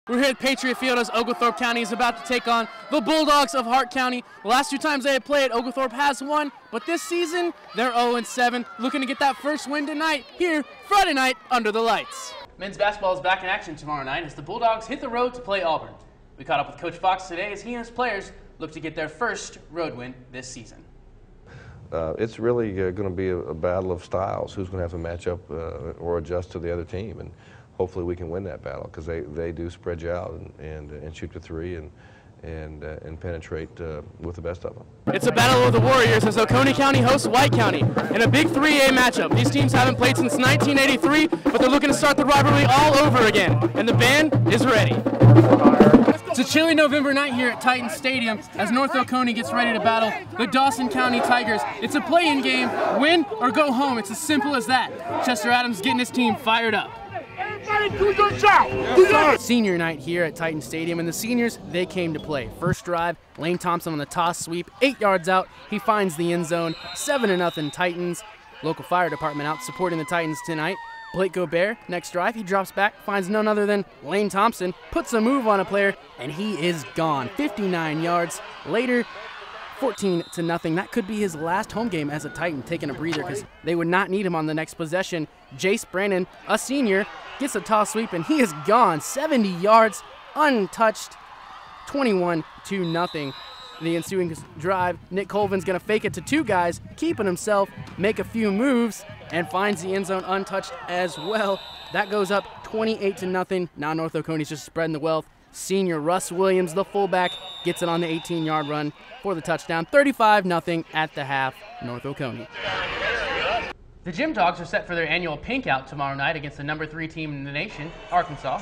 We're here at Patriot Field as Oglethorpe County is about to take on the Bulldogs of Hart County. The last two times they have played, Oglethorpe has won, but this season they're 0-7, looking to get that first win tonight here Friday night under the lights. Men's basketball is back in action tomorrow night as the Bulldogs hit the road to play Auburn. We caught up with Coach Fox today as he and his players look to get their first road win this season. It's really going to be a battle of styles. Who's going to have to match up or adjust to the other team, and hopefully we can win that battle because they do spread you out and shoot the three and penetrate with the best of them. It's a battle of the Warriors as Oconee County hosts White County in a big 3A matchup. These teams haven't played since 1983, but they're looking to start the rivalry all over again, and the band is ready. It's a chilly November night here at Titan Stadium as North Oconee gets ready to battle the Dawson County Tigers. It's a play-in game, win or go home. It's as simple as that. Chester Adams getting his team fired up. Senior night here at Titan Stadium, and the seniors, they came to play. First drive, Lane Thompson on the toss sweep, 8 yards out, he finds the end zone, 7-0 Titans. Local fire department out supporting the Titans tonight. Blake Gobert, next drive, he drops back, finds none other than Lane Thompson, puts a move on a player, and he is gone. 59 yards later, 14-0. That could be his last home game as a Titan, taking a breather because they would not need him on the next possession. Jace Brandon, a senior, gets a toss sweep, and he is gone. 70 yards, untouched, 21-0. The ensuing drive, Nick Colvin's going to fake it to two guys, keeping himself, make a few moves, and finds the end zone untouched as well. That goes up 28-0. Now North Oconee's just spreading the wealth. Senior Russ Williams, the fullback, gets it on the 18-yard run for the touchdown. 35-0 at the half, North Oconee. The Gym Dogs are set for their annual pink out tomorrow night against the number 3 team in the nation, Arkansas.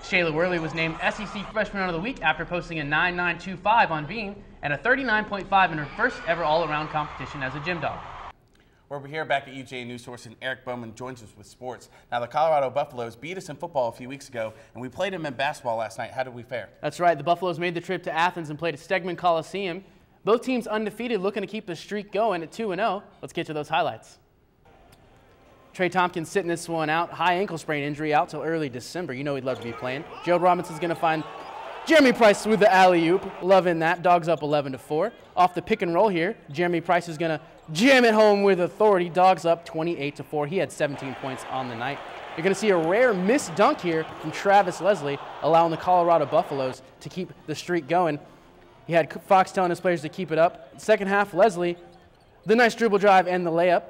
Shayla Worley was named SEC Freshman of the Week after posting a 9.925 on Bean and a 39.5 in her first ever all-around competition as a Gym Dog. We're here back at UGA News Source, and Eric Bowman joins us with sports. Now, the Colorado Buffaloes beat us in football a few weeks ago, and we played them in basketball last night. How did we fare? That's right. The Buffaloes made the trip to Athens and played at Stegman Coliseum. Both teams undefeated, looking to keep the streak going at 2-0. Let's get to those highlights. Trey Tompkins sitting this one out. High ankle sprain injury out till early December. You know he'd love to be playing. Gerald Robinson's going to find Jeremy Price with the alley-oop. Loving that. Dogs up 11-4. Off the pick and roll here, Jeremy Price is going to jam it home with authority. Dogs up 28-4. He had 17 points on the night. You're going to see a rare missed dunk here from Travis Leslie, allowing the Colorado Buffaloes to keep the streak going. He had Fox telling his players to keep it up. Second half, Leslie, the nice dribble drive and the layup.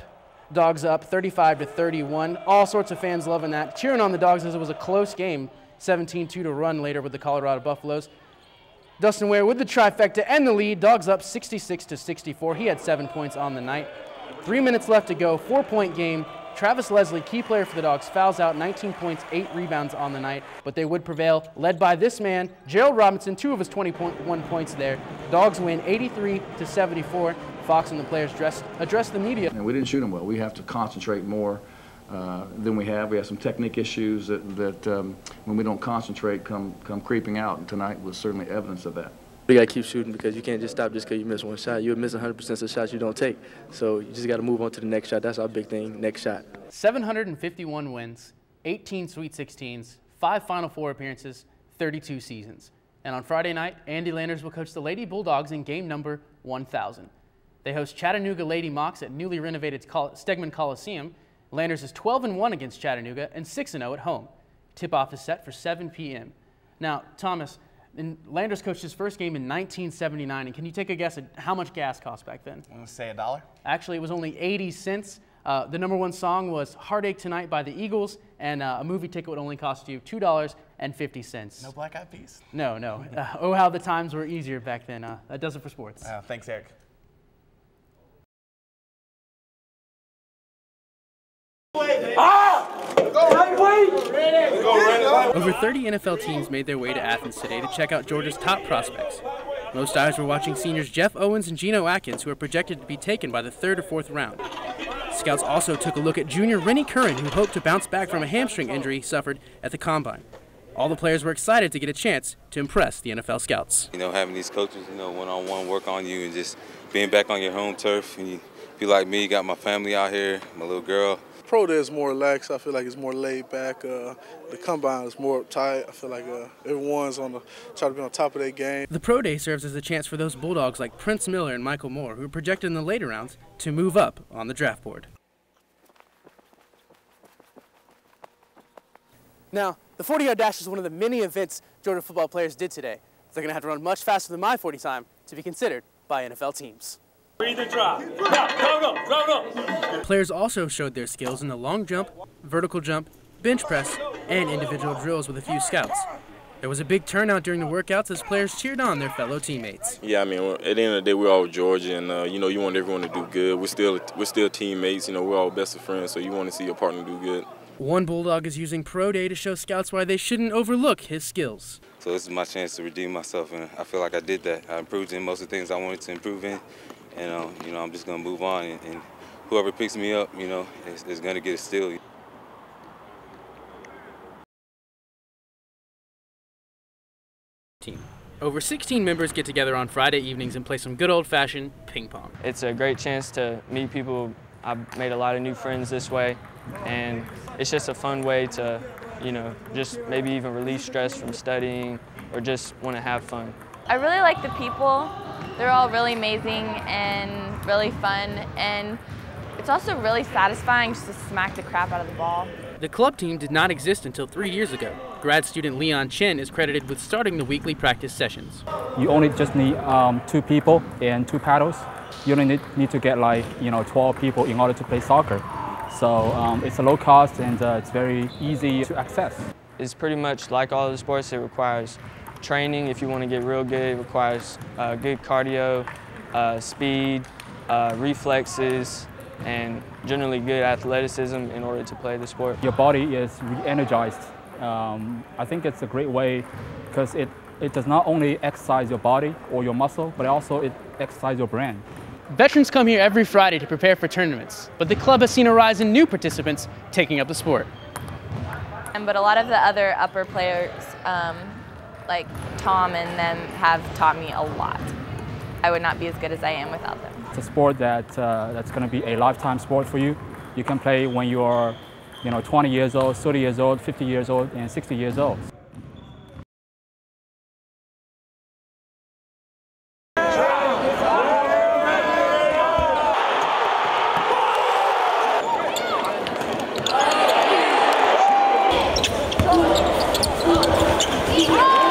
Dogs up 35-31. All sorts of fans loving that. Cheering on the Dogs as it was a close game. 17-2 to run later with the Colorado Buffaloes. Dustin Ware with the trifecta and the lead. Dogs up 66-64. He had 7 points on the night. 3 minutes left to go. 4-point game. Travis Leslie, key player for the Dogs, fouls out, 19 points, 8 rebounds on the night, but they would prevail, led by this man, Gerald Robinson, 2 of his 21 points there. Dogs win 83-74. Fox and the players addressed the media. And we didn't shoot them well. We have to concentrate more than we have. We have some technique issues that when we don't concentrate come creeping out, and tonight was certainly evidence of that. We got to keep shooting because you can't just stop just because you miss one shot. You'll miss 100% of the shots you don't take. So you just got to move on to the next shot. That's our big thing, next shot. 751 wins, 18 Sweet 16s, 5 Final Four appearances, 32 seasons. And on Friday night, Andy Landers will coach the Lady Bulldogs in game number 1,000. They host Chattanooga Lady Mocs at newly renovated Stegman Coliseum. Landers is 12-1 against Chattanooga and 6-0 at home. Tip-off is set for 7 p.m. Now, Thomas, Landers coached his first game in 1979, and can you take a guess at how much gas cost back then? I'm going to say $1. Actually, it was only 80 cents. The #1 song was Heartache Tonight by the Eagles, and a movie ticket would only cost you $2.50. No Black Eyed Peas? No, no. Oh, how the times were easier back then. That does it for sports. Thanks, Eric. Over 30 NFL teams made their way to Athens today to check out Georgia's top prospects. Most eyes were watching seniors Jeff Owens and Geno Atkins, who are projected to be taken by the 3rd or 4th round. Scouts also took a look at junior Rennie Curran, who hoped to bounce back from a hamstring injury he suffered at the Combine. All the players were excited to get a chance to impress the NFL scouts. You know, having these coaches, one-on-one work on you and just being back on your home turf. And you feel like me, got my family out here, my little girl. pro day is more relaxed. I feel like it's more laid back. The combine is more uptight. I feel like everyone's try to be on top of their game. The pro day serves as a chance for those Bulldogs like Prince Miller and Michael Moore, who are projected in the later rounds, to move up on the draft board. Now, the 40-yard dash is one of the many events Georgia football players did today. They're going to have to run much faster than my 40 time to be considered by NFL teams. Breathe and drop. Go. Players also showed their skills in the long jump, vertical jump, bench press, and individual drills with a few scouts. There was a big turnout during the workouts as players cheered on their fellow teammates. Yeah, I mean, at the end of the day, we're all Georgia, and you want everyone to do good. We're still teammates. We're all best of friends, so you want to see your partner do good. One Bulldog is using Pro Day to show scouts why they shouldn't overlook his skills. So this is my chance to redeem myself, and I feel like I did that. I improved in most of the things I wanted to improve in, and I'm just going to move on, and whoever picks me up, is going to get a steal. Over 16 members get together on Friday evenings and play some good old-fashioned ping pong. It's a great chance to meet people. I've made a lot of new friends this way, and it's just a fun way to, just maybe even release stress from studying or just want to have fun. I really like the people. They're all really amazing and really fun, and it's also really satisfying just to smack the crap out of the ball. The club team did not exist until 3 years ago. Grad student Leon Chen is credited with starting the weekly practice sessions. You only just need 2 people and 2 paddles. You only need to get 12 people in order to play soccer. So it's a low cost and it's very easy to access. It's pretty much like all the sports. It requires training if you want to get real good. It requires good cardio, speed, reflexes, and generally good athleticism in order to play the sport. Your body is re-energized. I think it's a great way because it does not only exercise your body or your muscle, but also it exercises your brain. Veterans come here every Friday to prepare for tournaments, but the club has seen a rise in new participants taking up the sport. But a lot of the other upper players, like Tom and them, have taught me a lot. I would not be as good as I am without them. It's a sport that's going to be a lifetime sport for you. You can play when you are 20 years old, 30 years old, 50 years old, and 60 years old. Yeah.